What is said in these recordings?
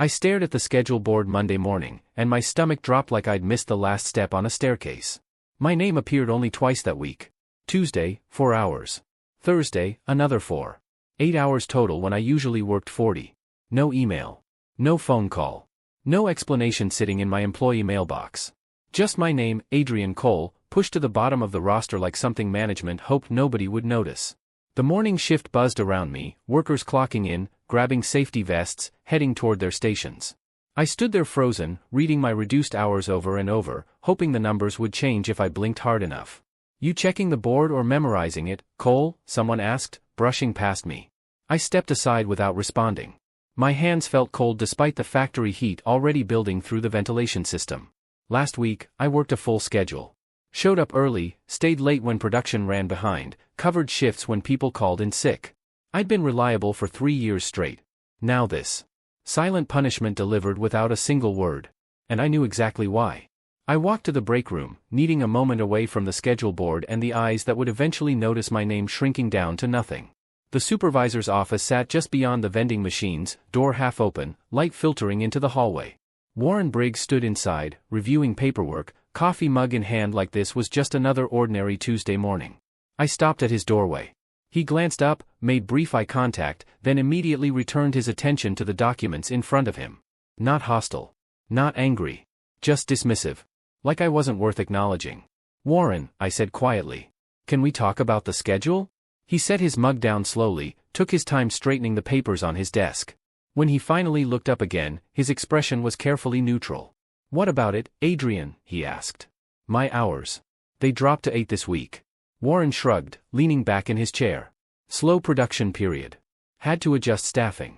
I stared at the schedule board Monday morning, and my stomach dropped like I'd missed the last step on a staircase. My name appeared only twice that week. Tuesday, 4 hours. Thursday, another 4. 8 hours total when I usually worked 40. No email. No phone call. No explanation sitting in my employee mailbox. Just my name, Adrian Cole, pushed to the bottom of the roster like something management hoped nobody would notice. The morning shift buzzed around me, workers clocking in, grabbing safety vests, heading toward their stations. I stood there frozen, reading my reduced hours over and over, hoping the numbers would change if I blinked hard enough. "You checking the board or memorizing it, Cole?" someone asked, brushing past me. I stepped aside without responding. My hands felt cold despite the factory heat already building through the ventilation system. Last week, I worked a full schedule. Showed up early, stayed late when production ran behind, covered shifts when people called in sick. I'd been reliable for 3 years straight. Now this. Silent punishment delivered without a single word. And I knew exactly why. I walked to the break room, needing a moment away from the schedule board and the eyes that would eventually notice my name shrinking down to nothing. The supervisor's office sat just beyond the vending machines, door half open, light filtering into the hallway. Warren Briggs stood inside, reviewing paperwork, coffee mug in hand like this was just another ordinary Tuesday morning. I stopped at his doorway. He glanced up, made brief eye contact, then immediately returned his attention to the documents in front of him. Not hostile. Not angry. Just dismissive. Like I wasn't worth acknowledging. "Warren," I said quietly. "Can we talk about the schedule?" He set his mug down slowly, took his time straightening the papers on his desk. When he finally looked up again, his expression was carefully neutral. "What about it, Adrian?" he asked. "My hours. They dropped to 8 this week." Warren shrugged, leaning back in his chair. "Slow production period. Had to adjust staffing.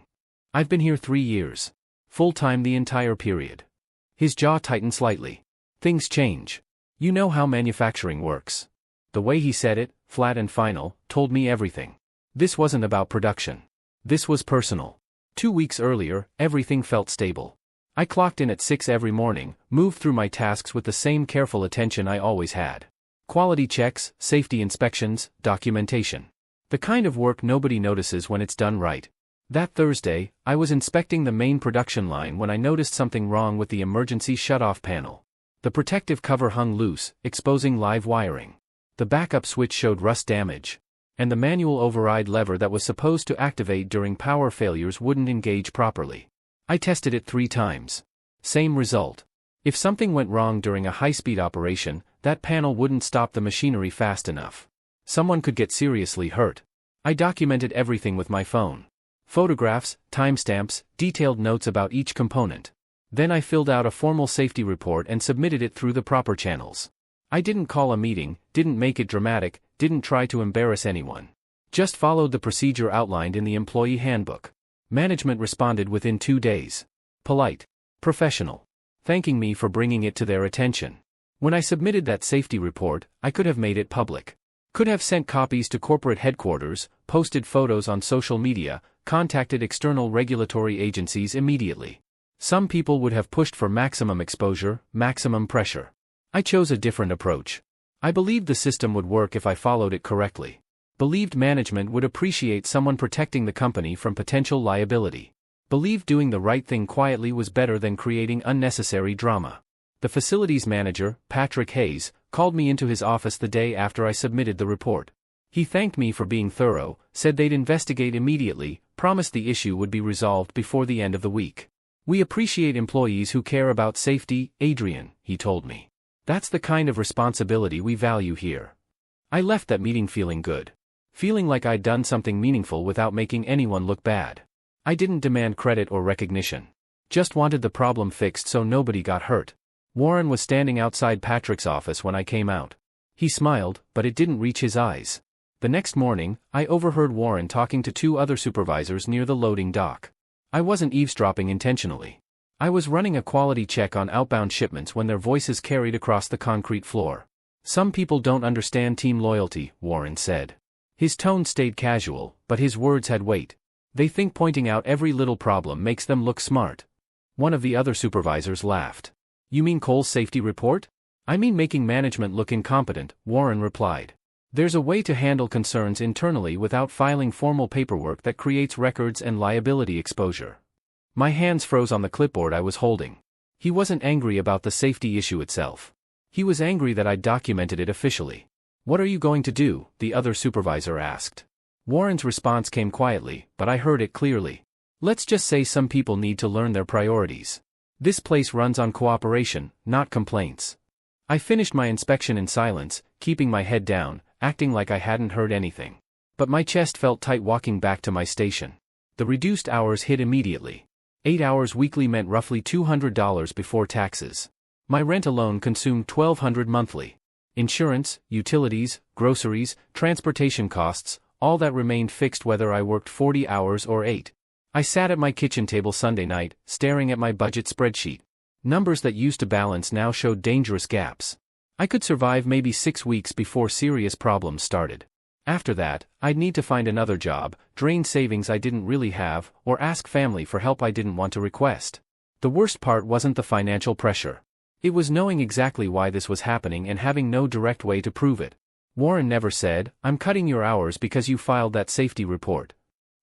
I've been here 3 years. Full-time the entire period." His jaw tightened slightly. "Things change. You know how manufacturing works." The way he said it, flat and final, told me everything. This wasn't about production. This was personal. 2 weeks earlier, everything felt stable. I clocked in at 6 every morning, moved through my tasks with the same careful attention I always had. Quality checks, safety inspections, documentation. The kind of work nobody notices when it's done right. That Thursday, I was inspecting the main production line when I noticed something wrong with the emergency shutoff panel. The protective cover hung loose, exposing live wiring. The backup switch showed rust damage. And the manual override lever that was supposed to activate during power failures wouldn't engage properly. I tested it 3 times. Same result. If something went wrong during a high-speed operation, that panel wouldn't stop the machinery fast enough. Someone could get seriously hurt. I documented everything with my phone. Photographs, timestamps, detailed notes about each component. Then I filled out a formal safety report and submitted it through the proper channels. I didn't call a meeting, didn't make it dramatic, didn't try to embarrass anyone. Just followed the procedure outlined in the employee handbook. Management responded within 2 days. Polite. Professional. Thanking me for bringing it to their attention. When I submitted that safety report, I could have made it public. Could have sent copies to corporate headquarters, posted photos on social media, contacted external regulatory agencies immediately. Some people would have pushed for maximum exposure, maximum pressure. I chose a different approach. I believed the system would work if I followed it correctly. Believed management would appreciate someone protecting the company from potential liability. Believed doing the right thing quietly was better than creating unnecessary drama. The facilities manager, Patrick Hayes, called me into his office the day after I submitted the report. He thanked me for being thorough, said they'd investigate immediately, promised the issue would be resolved before the end of the week. "We appreciate employees who care about safety, Adrian," he told me. "That's the kind of responsibility we value here." I left that meeting feeling good. Feeling like I'd done something meaningful without making anyone look bad. I didn't demand credit or recognition. Just wanted the problem fixed so nobody got hurt. Warren was standing outside Patrick's office when I came out. He smiled, but it didn't reach his eyes. The next morning, I overheard Warren talking to 2 other supervisors near the loading dock. I wasn't eavesdropping intentionally. I was running a quality check on outbound shipments when their voices carried across the concrete floor. "Some people don't understand team loyalty," Warren said. His tone stayed casual, but his words had weight. "They think pointing out every little problem makes them look smart." One of the other supervisors laughed. "You mean Cole's safety report?" "I mean making management look incompetent," Warren replied. "There's a way to handle concerns internally without filing formal paperwork that creates records and liability exposure." My hands froze on the clipboard I was holding. He wasn't angry about the safety issue itself. He was angry that I'd documented it officially. "What are you going to do?" the other supervisor asked. Warren's response came quietly, but I heard it clearly. "Let's just say some people need to learn their priorities. This place runs on cooperation, not complaints." I finished my inspection in silence, keeping my head down, acting like I hadn't heard anything. But my chest felt tight walking back to my station. The reduced hours hit immediately. 8 hours weekly meant roughly $200 before taxes. My rent alone consumed $1,200 monthly. Insurance, utilities, groceries, transportation costs, all that remained fixed whether I worked 40 hours or 8. I sat at my kitchen table Sunday night, staring at my budget spreadsheet. Numbers that used to balance now showed dangerous gaps. I could survive maybe 6 weeks before serious problems started. After that, I'd need to find another job, drain savings I didn't really have, or ask family for help I didn't want to request. The worst part wasn't the financial pressure. It was knowing exactly why this was happening and having no direct way to prove it. Warren never said, "I'm cutting your hours because you filed that safety report."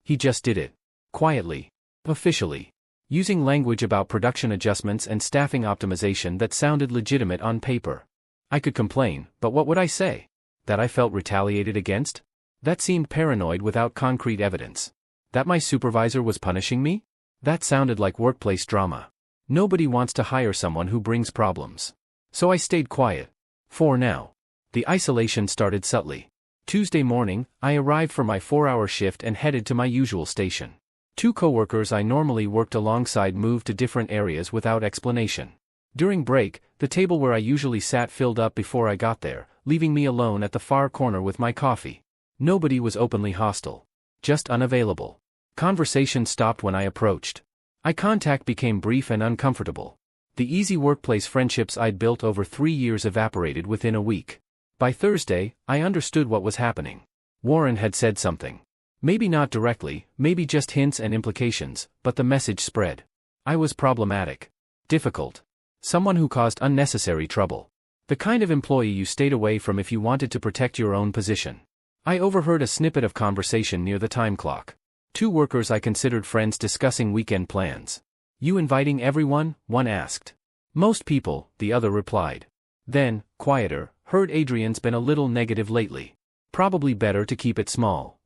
He just did it. Quietly. Officially. Using language about production adjustments and staffing optimization that sounded legitimate on paper. I could complain, but what would I say? That I felt retaliated against? That seemed paranoid without concrete evidence. That my supervisor was punishing me? That sounded like workplace drama. Nobody wants to hire someone who brings problems. So I stayed quiet. For now. The isolation started subtly. Tuesday morning, I arrived for my 4-hour shift and headed to my usual station. 2 coworkers I normally worked alongside moved to different areas without explanation. During break, the table where I usually sat filled up before I got there, leaving me alone at the far corner with my coffee. Nobody was openly hostile. Just unavailable. Conversation stopped when I approached. Eye contact became brief and uncomfortable. The easy workplace friendships I'd built over 3 years evaporated within a week. By Thursday, I understood what was happening. Warren had said something. Maybe not directly, maybe just hints and implications, but the message spread. I was problematic. Difficult. Someone who caused unnecessary trouble. The kind of employee you stayed away from if you wanted to protect your own position. I overheard a snippet of conversation near the time clock. 2 workers I considered friends discussing weekend plans. "You inviting everyone?" one asked. "Most people," the other replied. Then, quieter, heard Adrian's been a little negative lately. Probably better to keep it small.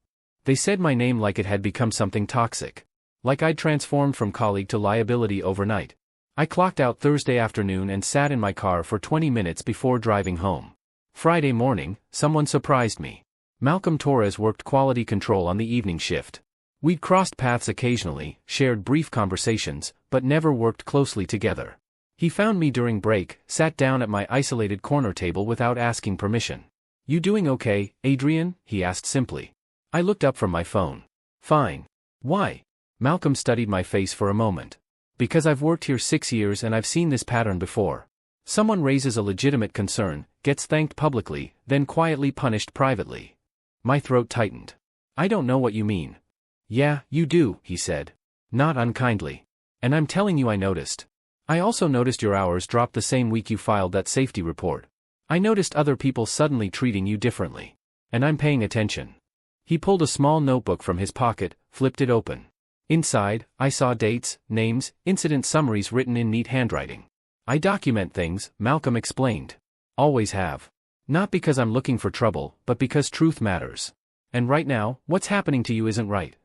They said my name like it had become something toxic. Like I'd transformed from colleague to liability overnight. I clocked out Thursday afternoon and sat in my car for 20 minutes before driving home. Friday morning, someone surprised me. Malcolm Torres worked quality control on the evening shift. We'd crossed paths occasionally, shared brief conversations, but never worked closely together. He found me during break, sat down at my isolated corner table without asking permission. "You doing okay, Adrian?" he asked simply. I looked up from my phone. "Fine." "Why?" Malcolm studied my face for a moment. "Because I've worked here 6 years and I've seen this pattern before. Someone raises a legitimate concern, gets thanked publicly, then quietly punished privately." My throat tightened. "I don't know what you mean." "Yeah, you do," he said. Not unkindly. "And I'm telling you I noticed. I also noticed your hours dropped the same week you filed that safety report. I noticed other people suddenly treating you differently. And I'm paying attention." He pulled a small notebook from his pocket, flipped it open. Inside, I saw dates, names, incident summaries written in neat handwriting. "I document things," Malcolm explained. "Always have. Not because I'm looking for trouble, but because truth matters. And right now, what's happening to you isn't right."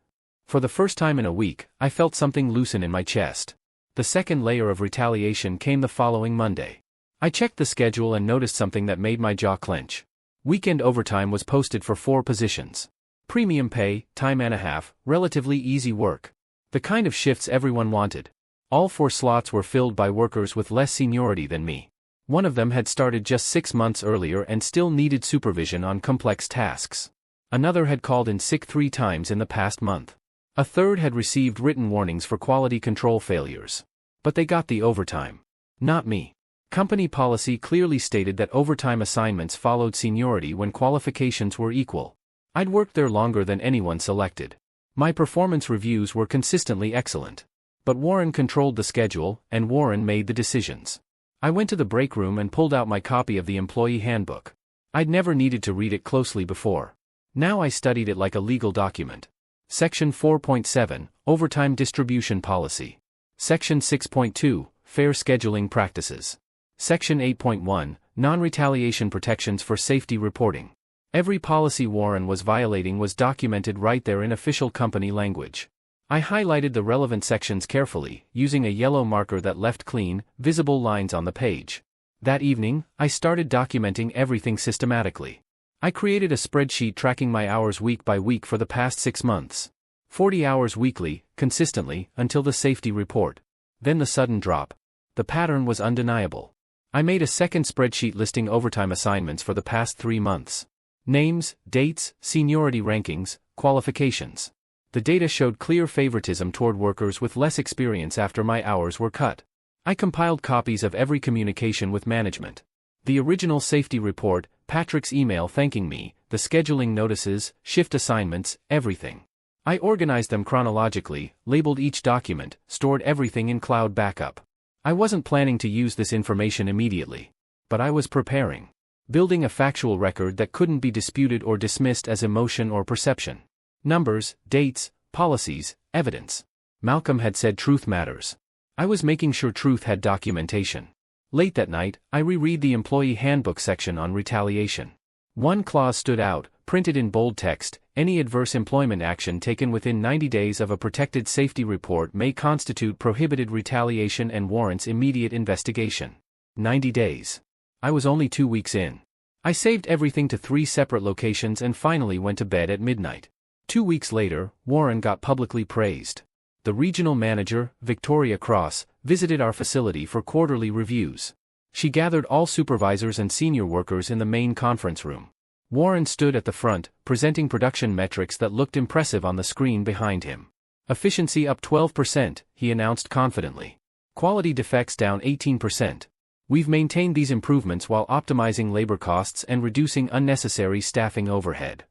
For the first time in a week, I felt something loosen in my chest. The second layer of retaliation came the following Monday. I checked the schedule and noticed something that made my jaw clench. Weekend overtime was posted for 4 positions. Premium pay, time and a half, relatively easy work. The kind of shifts everyone wanted. All 4 slots were filled by workers with less seniority than me. One of them had started just 6 months earlier and still needed supervision on complex tasks. Another had called in sick 3 times in the past month. A third had received written warnings for quality control failures. But they got the overtime. Not me. Company policy clearly stated that overtime assignments followed seniority when qualifications were equal. I'd worked there longer than anyone selected. My performance reviews were consistently excellent. But Warren controlled the schedule, and Warren made the decisions. I went to the break room and pulled out my copy of the employee handbook. I'd never needed to read it closely before. Now I studied it like a legal document. Section 4.7, Overtime Distribution Policy. Section 6.2, Fair Scheduling Practices. Section 8.1, Non-Retaliation Protections for Safety Reporting. Every policy Warren was violating was documented right there in official company language. I highlighted the relevant sections carefully, using a yellow marker that left clean, visible lines on the page. That evening, I started documenting everything systematically. I created a spreadsheet tracking my hours week by week for the past 6 months. 40 hours weekly, consistently, until the safety report. Then the sudden drop. The pattern was undeniable. I made a second spreadsheet listing overtime assignments for the past 3 months. Names, dates, seniority rankings, qualifications. The data showed clear favoritism toward workers with less experience after my hours were cut. I compiled copies of every communication with management. The original safety report, Patrick's email thanking me, the scheduling notices, shift assignments, everything. I organized them chronologically, labeled each document, stored everything in cloud backup. I wasn't planning to use this information immediately. But I was preparing. Building a factual record that couldn't be disputed or dismissed as emotion or perception. Numbers, dates, policies, evidence. Malcolm had said truth matters. I was making sure truth had documentation. Late that night, I reread the employee handbook section on retaliation. One clause stood out, printed in bold text: any adverse employment action taken within 90 days of a protected safety report may constitute prohibited retaliation and warrants immediate investigation. 90 days. I was only 2 weeks in. I saved everything to 3 separate locations and finally went to bed at midnight. 2 weeks later, Warren got publicly praised. The regional manager, Victoria Cross, visited our facility for quarterly reviews. She gathered all supervisors and senior workers in the main conference room. Warren stood at the front, presenting production metrics that looked impressive on the screen behind him. Efficiency up 12%, he announced confidently. Quality defects down 18%. We've maintained these improvements while optimizing labor costs and reducing unnecessary staffing overhead.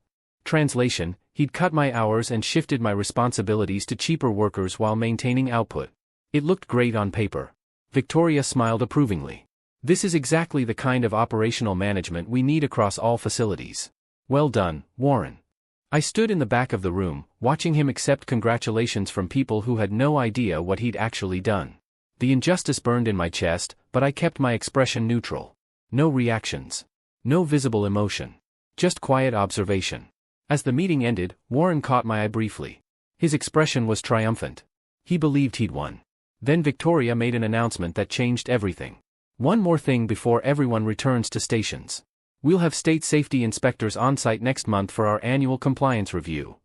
Translation: he'd cut my hours and shifted my responsibilities to cheaper workers while maintaining output. It looked great on paper. Victoria smiled approvingly. This is exactly the kind of operational management we need across all facilities. Well done, Warren. I stood in the back of the room, watching him accept congratulations from people who had no idea what he'd actually done. The injustice burned in my chest, but I kept my expression neutral. No reactions. No visible emotion. Just quiet observation. As the meeting ended, Warren caught my eye briefly. His expression was triumphant. He believed he'd won. Then Victoria made an announcement that changed everything. One more thing before everyone returns to stations. We'll have state safety inspectors on site next month for our annual compliance review.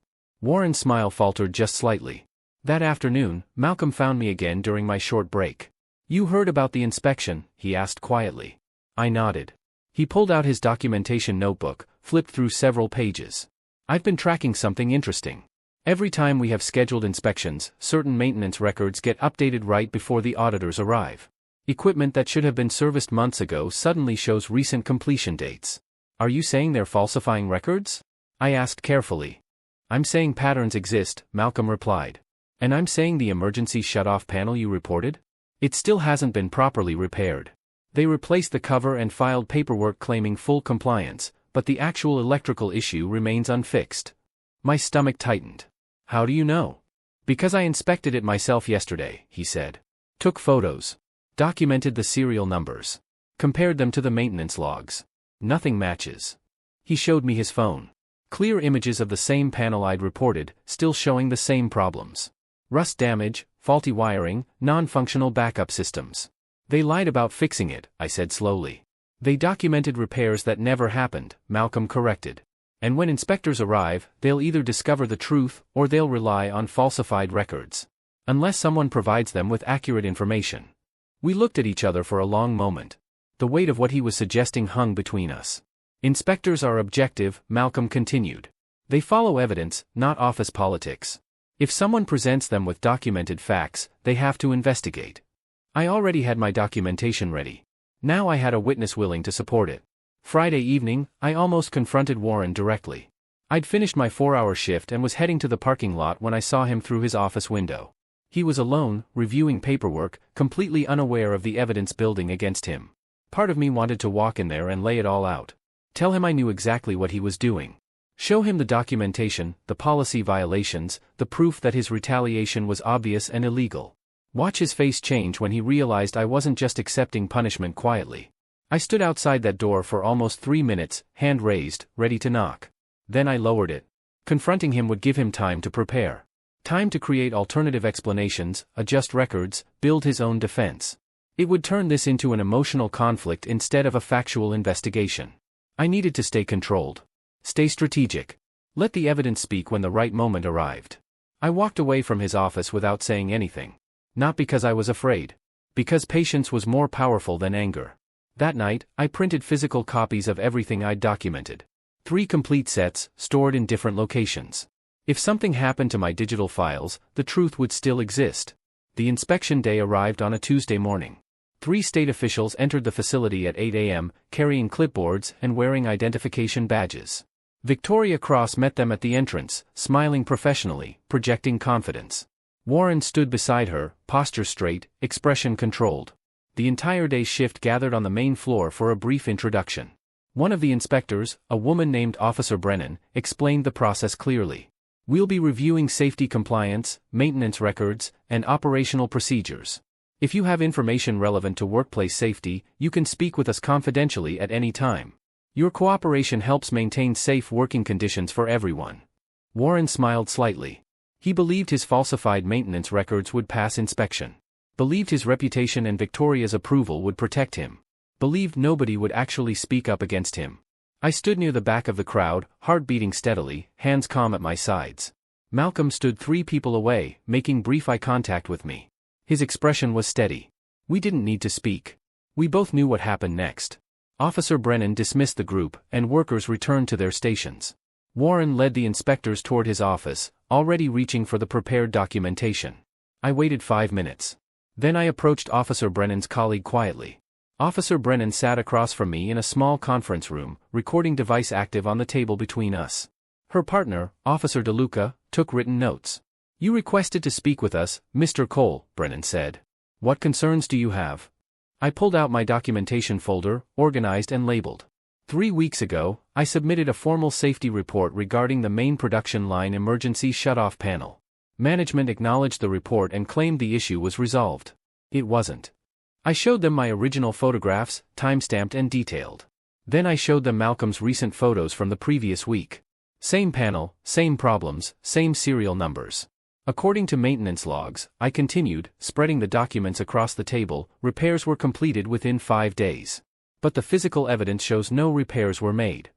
Warren's smile faltered just slightly. That afternoon, Malcolm found me again during my short break. "You heard about the inspection?" he asked quietly. I nodded. He pulled out his documentation notebook, flipped through several pages. "I've been tracking something interesting. Every time we have scheduled inspections, certain maintenance records get updated right before the auditors arrive. Equipment that should have been serviced months ago suddenly shows recent completion dates. Are you saying they're falsifying records?" I asked carefully. "I'm saying patterns exist," Malcolm replied. "And I'm saying the emergency shutoff panel you reported? It still hasn't been properly repaired. They replaced the cover and filed paperwork claiming full compliance, but the actual electrical issue remains unfixed." My stomach tightened. "How do you know?" "Because I inspected it myself yesterday," he said. "Took photos. Documented the serial numbers. Compared them to the maintenance logs. Nothing matches." He showed me his phone. Clear images of the same panel I'd reported, still showing the same problems. Rust damage, faulty wiring, non-functional backup systems. "They lied about fixing it," I said slowly. "They documented repairs that never happened," Malcolm corrected. "And when inspectors arrive, they'll either discover the truth, or they'll rely on falsified records. Unless someone provides them with accurate information." We looked at each other for a long moment. The weight of what he was suggesting hung between us. "Inspectors are objective," Malcolm continued. "They follow evidence, not office politics. If someone presents them with documented facts, they have to investigate." I already had my documentation ready. Now I had a witness willing to support it. Friday evening, I almost confronted Warren directly. I'd finished my 4-hour shift and was heading to the parking lot when I saw him through his office window. He was alone, reviewing paperwork, completely unaware of the evidence building against him. Part of me wanted to walk in there and lay it all out. Tell him I knew exactly what he was doing. Show him the documentation, the policy violations, the proof that his retaliation was obvious and illegal. Watch his face change when he realized I wasn't just accepting punishment quietly. I stood outside that door for almost 3 minutes, hand raised, ready to knock. Then I lowered it. Confronting him would give him time to prepare. Time to create alternative explanations, adjust records, build his own defense. It would turn this into an emotional conflict instead of a factual investigation. I needed to stay controlled. Stay strategic. Let the evidence speak when the right moment arrived. I walked away from his office without saying anything. Not because I was afraid. Because patience was more powerful than anger. That night, I printed physical copies of everything I'd documented. 3 complete sets, stored in different locations. If something happened to my digital files, the truth would still exist. The inspection day arrived on a Tuesday morning. 3 state officials entered the facility at 8 a.m., carrying clipboards and wearing identification badges. Victoria Cross met them at the entrance, smiling professionally, projecting confidence. Warren stood beside her, posture straight, expression controlled. The entire day's shift gathered on the main floor for a brief introduction. One of the inspectors, a woman named Officer Brennan, explained the process clearly. We'll be reviewing safety compliance, maintenance records, and operational procedures. If you have information relevant to workplace safety, you can speak with us confidentially at any time. Your cooperation helps maintain safe working conditions for everyone. Warren smiled slightly. He believed his falsified maintenance records would pass inspection. Believed his reputation and Victoria's approval would protect him. Believed nobody would actually speak up against him. I stood near the back of the crowd, heart beating steadily, hands calm at my sides. Malcolm stood 3 people away, making brief eye contact with me. His expression was steady. We didn't need to speak. We both knew what happened next. Officer Brennan dismissed the group, and workers returned to their stations. Warren led the inspectors toward his office, already reaching for the prepared documentation. I waited 5 minutes. Then I approached Officer Brennan's colleague quietly. Officer Brennan sat across from me in a small conference room, recording device active on the table between us. Her partner, Officer DeLuca, took written notes. You requested to speak with us, Mr. Cole, Brennan said. What concerns do you have? I pulled out my documentation folder, organized and labeled. 3 weeks ago, I submitted a formal safety report regarding the main production line emergency shutoff panel. Management acknowledged the report and claimed the issue was resolved. It wasn't. I showed them my original photographs, time-stamped and detailed. Then I showed them Malcolm's recent photos from the previous week. Same panel, same problems, same serial numbers. According to maintenance logs, I continued, spreading the documents across the table, repairs were completed within 5 days. But the physical evidence shows no repairs were made.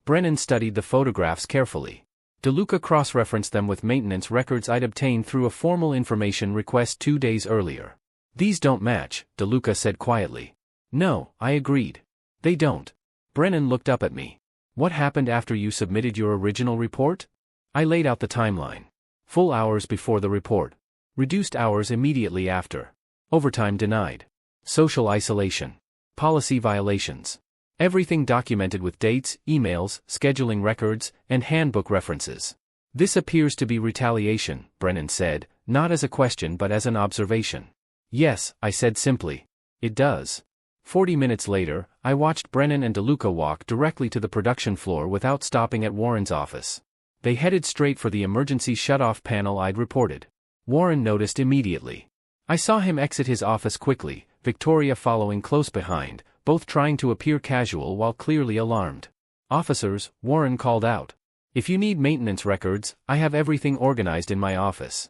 Brennan studied the photographs carefully. DeLuca cross-referenced them with maintenance records I'd obtained through a formal information request 2 days earlier. These don't match, DeLuca said quietly. No, I agreed. They don't. Brennan looked up at me. What happened after you submitted your original report? I laid out the timeline. Full hours before the report. Reduced hours immediately after. Overtime denied. Social isolation. Policy violations. Everything documented with dates, emails, scheduling records, and handbook references. This appears to be retaliation, Brennan said, not as a question but as an observation. Yes, I said simply. It does. 40 minutes later, I watched Brennan and DeLuca walk directly to the production floor without stopping at Warren's office. They headed straight for the emergency shutoff panel I'd reported. Warren noticed immediately. I saw him exit his office quickly, Victoria following close behind, both trying to appear casual while clearly alarmed. Officers, Warren called out. If you need maintenance records, I have everything organized in my office.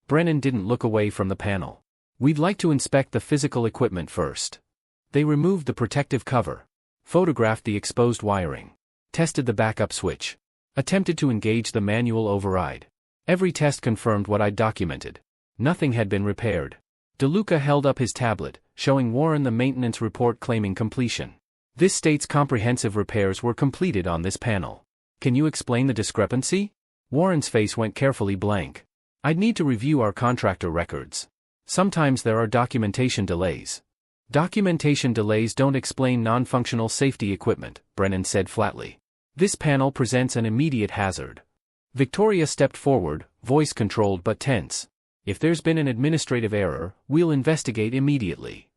Brennan didn't look away from the panel. We'd like to inspect the physical equipment first. They removed the protective cover. Photographed the exposed wiring. Tested the backup switch. Attempted to engage the manual override. Every test confirmed what I'd documented. Nothing had been repaired. DeLuca held up his tablet, showing Warren the maintenance report claiming completion. This states comprehensive repairs were completed on this panel. Can you explain the discrepancy? Warren's face went carefully blank. I'd need to review our contractor records. Sometimes there are documentation delays. Documentation delays don't explain non-functional safety equipment, Brennan said flatly. This panel presents an immediate hazard. Victoria stepped forward, voice controlled but tense. If there's been an administrative error, we'll investigate immediately.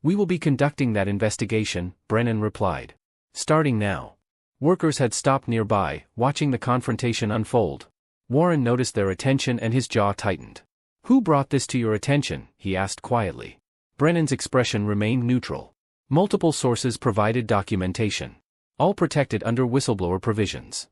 We will be conducting that investigation, Brennan replied. Starting now. Workers had stopped nearby, watching the confrontation unfold. Warren noticed their attention and his jaw tightened. "Who brought this to your attention?" he asked quietly. Brennan's expression remained neutral. "Multiple sources provided documentation. All protected under whistleblower provisions."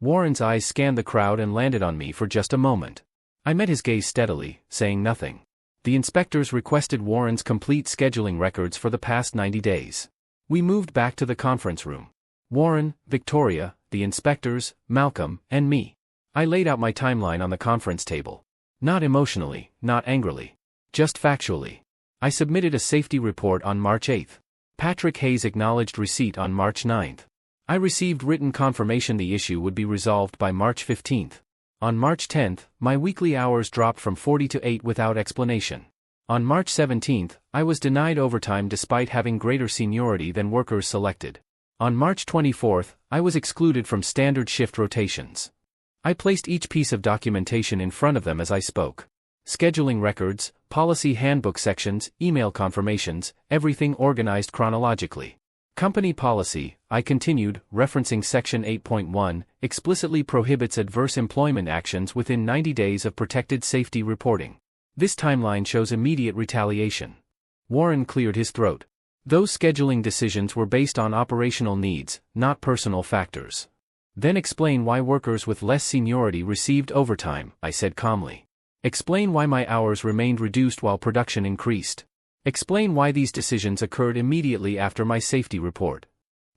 Warren's eyes scanned the crowd and landed on me for just a moment. I met his gaze steadily, saying nothing. The inspectors requested Warren's complete scheduling records for the past 90 days. We moved back to the conference room. Warren, Victoria, the inspectors, Malcolm, and me. I laid out my timeline on the conference table. Not emotionally, not angrily. Just factually. I submitted a safety report on March 8. Patrick Hayes acknowledged receipt on March 9. I received written confirmation the issue would be resolved by March 15. On March 10, my weekly hours dropped from 40 to 8 without explanation. On March 17, I was denied overtime despite having greater seniority than workers selected. On March 24, I was excluded from standard shift rotations. I placed each piece of documentation in front of them as I spoke. Scheduling records, policy handbook sections, email confirmations, everything organized chronologically. Company policy, I continued, referencing Section 8.1, explicitly prohibits adverse employment actions within 90 days of protected safety reporting. This timeline shows immediate retaliation. Warren cleared his throat. Those scheduling decisions were based on operational needs, not personal factors. Then explain why workers with less seniority received overtime, I said calmly. Explain why my hours remained reduced while production increased. Explain why these decisions occurred immediately after my safety report.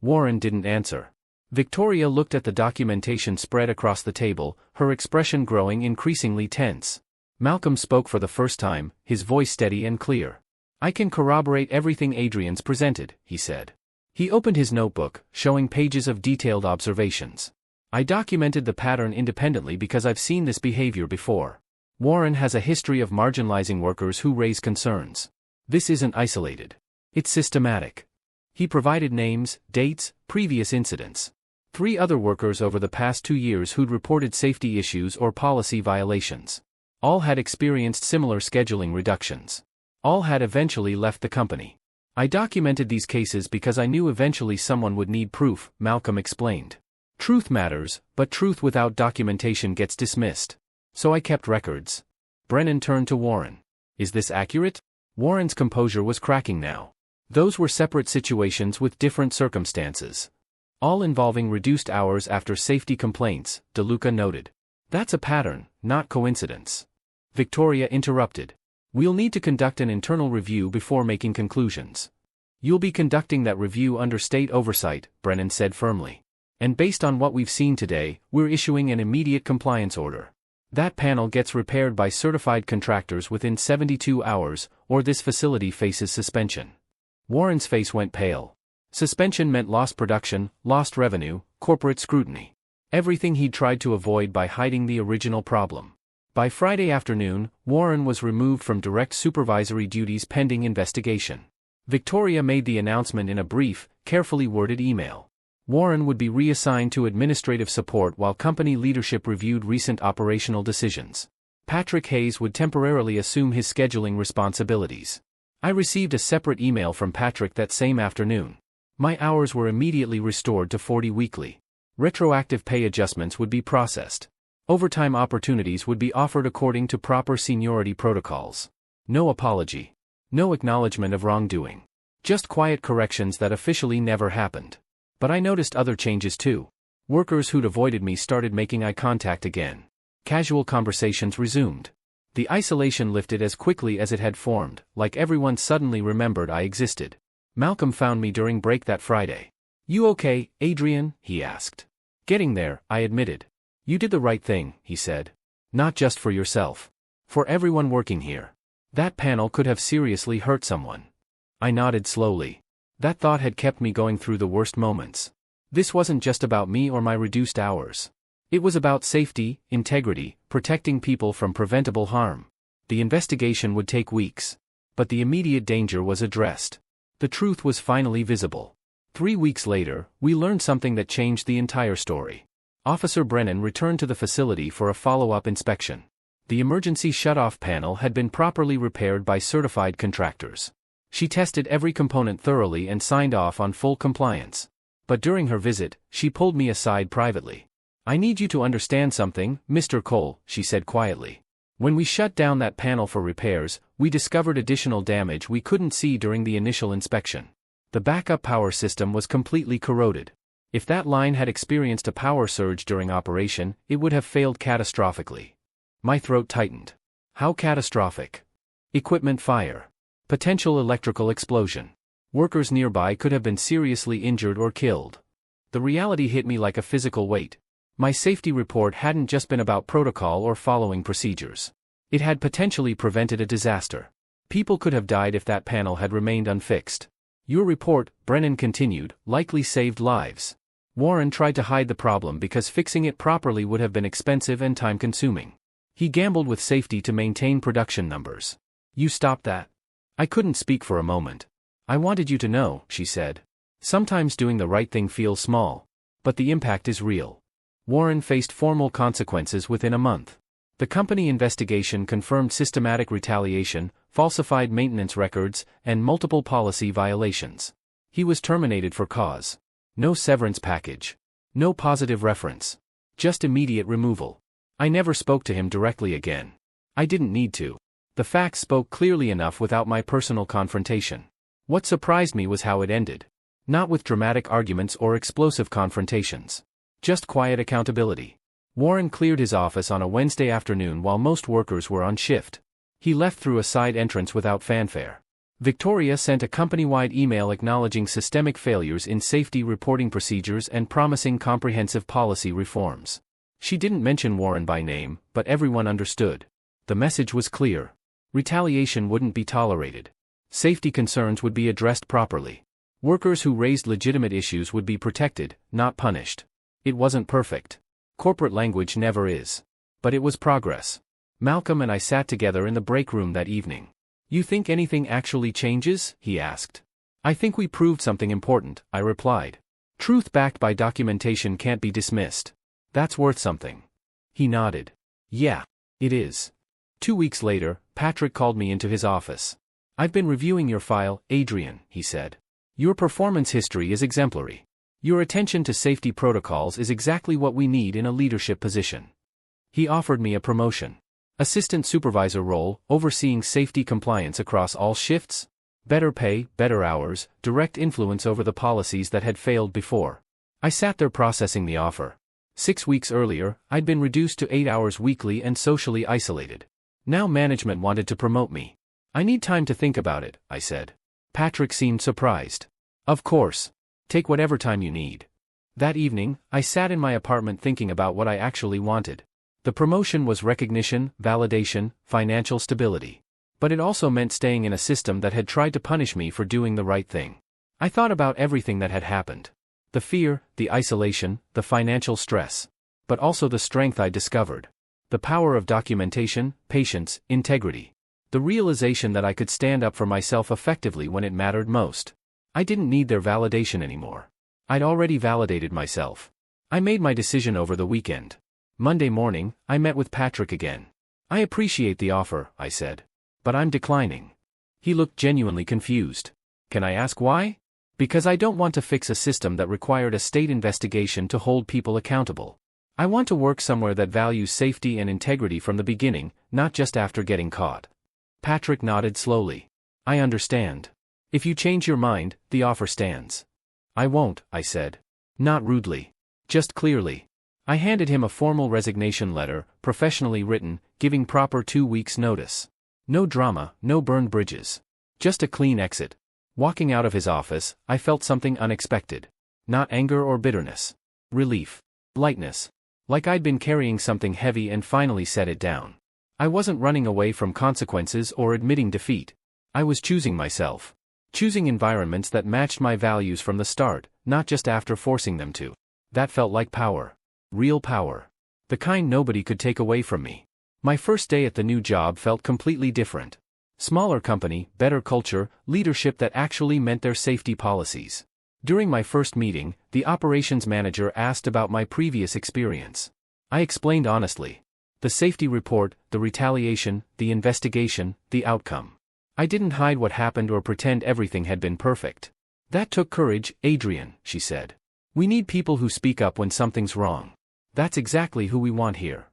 Warren didn't answer. Victoria looked at the documentation spread across the table, her expression growing increasingly tense. Malcolm spoke for the first time, his voice steady and clear. "I can corroborate everything Adrian's presented," he said. He opened his notebook, showing pages of detailed observations. "I documented the pattern independently because I've seen this behavior before. Warren has a history of marginalizing workers who raise concerns. This isn't isolated. It's systematic." He provided names, dates, previous incidents. 3 other workers over the past 2 years who'd reported safety issues or policy violations. All had experienced similar scheduling reductions. All had eventually left the company. "I documented these cases because I knew eventually someone would need proof," Malcolm explained. "Truth matters, but truth without documentation gets dismissed. So I kept records." Brennan turned to Warren. "Is this accurate?" Warren's composure was cracking now. Those were separate situations with different circumstances. All involving reduced hours after safety complaints, DeLuca noted. "That's a pattern, not coincidence." Victoria interrupted. "We'll need to conduct an internal review before making conclusions." "You'll be conducting that review under state oversight," Brennan said firmly. "And based on what we've seen today, we're issuing an immediate compliance order. That panel gets repaired by certified contractors within 72 hours, or this facility faces suspension." Warren's face went pale. Suspension meant lost production, lost revenue, corporate scrutiny. Everything he'd tried to avoid by hiding the original problem. By Friday afternoon, Warren was removed from direct supervisory duties pending investigation. Victoria made the announcement in a brief, carefully worded email. Warren would be reassigned to administrative support while company leadership reviewed recent operational decisions. Patrick Hayes would temporarily assume his scheduling responsibilities. I received a separate email from Patrick that same afternoon. My hours were immediately restored to 40 weekly. Retroactive pay adjustments would be processed. Overtime opportunities would be offered according to proper seniority protocols. No apology. No acknowledgement of wrongdoing. Just quiet corrections that officially never happened. But I noticed other changes too. Workers who'd avoided me started making eye contact again. Casual conversations resumed. The isolation lifted as quickly as it had formed, like everyone suddenly remembered I existed. Malcolm found me during break that Friday. "You okay, Adrian?" he asked. "Getting there," I admitted. "You did the right thing," he said. "Not just for yourself. For everyone working here. That panel could have seriously hurt someone." I nodded slowly. That thought had kept me going through the worst moments. This wasn't just about me or my reduced hours. It was about safety, integrity, protecting people from preventable harm. The investigation would take weeks. But the immediate danger was addressed. The truth was finally visible. 3 weeks later, we learned something that changed the entire story. Officer Brennan returned to the facility for a follow-up inspection. The emergency shut-off panel had been properly repaired by certified contractors. She tested every component thoroughly and signed off on full compliance. But during her visit, she pulled me aside privately. "I need you to understand something, Mr. Cole," she said quietly. When we shut down that panel for repairs, we discovered additional damage we couldn't see during the initial inspection. The backup power system was completely corroded. If that line had experienced a power surge during operation, it would have failed catastrophically. My throat tightened. How catastrophic? Equipment fire. Potential electrical explosion. Workers nearby could have been seriously injured or killed. The reality hit me like a physical weight. My safety report hadn't just been about protocol or following procedures. It had potentially prevented a disaster. People could have died if that panel had remained unfixed. Your report, Brennan continued, likely saved lives. Warren tried to hide the problem because fixing it properly would have been expensive and time-consuming. He gambled with safety to maintain production numbers. You stopped that? I couldn't speak for a moment. I wanted you to know, she said. Sometimes doing the right thing feels small. But the impact is real. Warren faced formal consequences within a month. The company investigation confirmed systematic retaliation, falsified maintenance records, and multiple policy violations. He was terminated for cause. No severance package. No positive reference. Just immediate removal. I never spoke to him directly again. I didn't need to. The facts spoke clearly enough without my personal confrontation. What surprised me was how it ended. Not with dramatic arguments or explosive confrontations. Just quiet accountability. Warren cleared his office on a Wednesday afternoon while most workers were on shift. He left through a side entrance without fanfare. Victoria sent a company-wide email acknowledging systemic failures in safety reporting procedures and promising comprehensive policy reforms. She didn't mention Warren by name, but everyone understood. The message was clear. Retaliation wouldn't be tolerated. Safety concerns would be addressed properly. Workers who raised legitimate issues would be protected, not punished. It wasn't perfect. Corporate language never is. But it was progress. Malcolm and I sat together in the break room that evening. You think anything actually changes? He asked. I think we proved something important, I replied. Truth backed by documentation can't be dismissed. That's worth something. He nodded. Yeah, it is. 2 weeks later, Patrick called me into his office. I've been reviewing your file, Adrian, he said. Your performance history is exemplary. Your attention to safety protocols is exactly what we need in a leadership position. He offered me a promotion. Assistant supervisor role, overseeing safety compliance across all shifts. Better pay, better hours, direct influence over the policies that had failed before. I sat there processing the offer. 6 weeks earlier, I'd been reduced to 8 hours weekly and socially isolated. Now management wanted to promote me. I need time to think about it, I said. Patrick seemed surprised. Of course. Take whatever time you need. That evening, I sat in my apartment thinking about what I actually wanted. The promotion was recognition, validation, financial stability. But it also meant staying in a system that had tried to punish me for doing the right thing. I thought about everything that had happened. The fear, the isolation, the financial stress. But also the strength I discovered. The power of documentation, patience, integrity. The realization that I could stand up for myself effectively when it mattered most. I didn't need their validation anymore. I'd already validated myself. I made my decision over the weekend. Monday morning, I met with Patrick again. I appreciate the offer, I said. But I'm declining. He looked genuinely confused. Can I ask why? Because I don't want to fix a system that required a state investigation to hold people accountable. I want to work somewhere that values safety and integrity from the beginning, not just after getting caught. Patrick nodded slowly. I understand. If you change your mind, the offer stands. I won't, I said. Not rudely. Just clearly. I handed him a formal resignation letter, professionally written, giving proper 2 weeks' notice. No drama, no burned bridges. Just a clean exit. Walking out of his office, I felt something unexpected. Not anger or bitterness. Relief. Lightness. Like I'd been carrying something heavy and finally set it down. I wasn't running away from consequences or admitting defeat. I was choosing myself. Choosing environments that matched my values from the start, not just after forcing them to. That felt like power. Real power. The kind nobody could take away from me. My first day at the new job felt completely different. Smaller company, better culture, leadership that actually meant their safety policies. During my first meeting, the operations manager asked about my previous experience. I explained honestly. The safety report, the retaliation, the investigation, the outcome. I didn't hide what happened or pretend everything had been perfect. That took courage, Adrian, she said. We need people who speak up when something's wrong. That's exactly who we want here.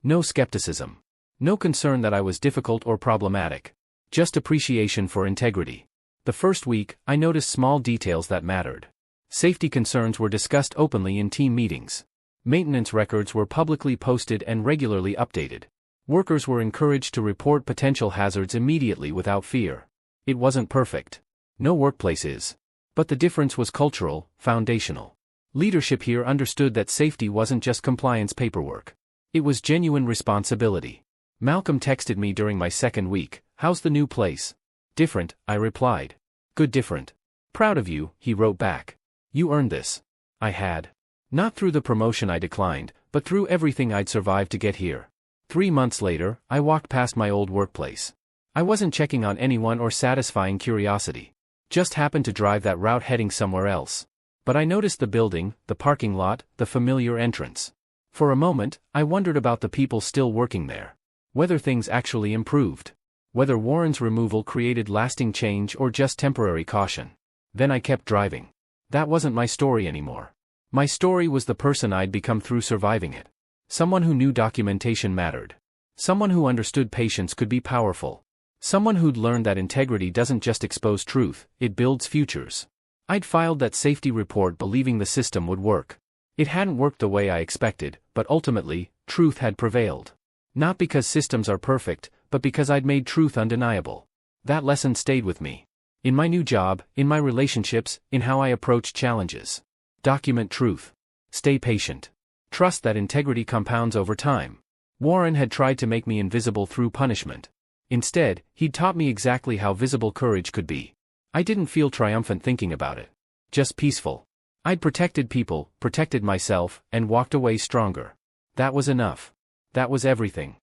No skepticism. No concern that I was difficult or problematic. Just appreciation for integrity. The first week, I noticed small details that mattered. Safety concerns were discussed openly in team meetings. Maintenance records were publicly posted and regularly updated. Workers were encouraged to report potential hazards immediately without fear. It wasn't perfect. No workplace is. But the difference was cultural, foundational. Leadership here understood that safety wasn't just compliance paperwork. It was genuine responsibility. Malcolm texted me during my second week, "How's the new place?" "Different," I replied. "Good different." "Proud of you," he wrote back. "You earned this." I had. Not through the promotion I declined, but through everything I'd survived to get here. 3 months later, I walked past my old workplace. I wasn't checking on anyone or satisfying curiosity. Just happened to drive that route heading somewhere else. But I noticed the building, the parking lot, the familiar entrance. For a moment, I wondered about the people still working there. Whether things actually improved. Whether Warren's removal created lasting change or just temporary caution. Then I kept driving. That wasn't my story anymore. My story was the person I'd become through surviving it. Someone who knew documentation mattered. Someone who understood patience could be powerful. Someone who'd learned that integrity doesn't just expose truth, it builds futures. I'd filed that safety report believing the system would work. It hadn't worked the way I expected, but ultimately, truth had prevailed. Not because systems are perfect, but because I'd made truth undeniable. That lesson stayed with me. In my new job, in my relationships, in how I approach challenges. Document truth. Stay patient. Trust that integrity compounds over time. Warren had tried to make me invisible through punishment. Instead, he'd taught me exactly how visible courage could be. I didn't feel triumphant thinking about it. Just peaceful. I'd protected people, protected myself, and walked away stronger. That was enough. That was everything.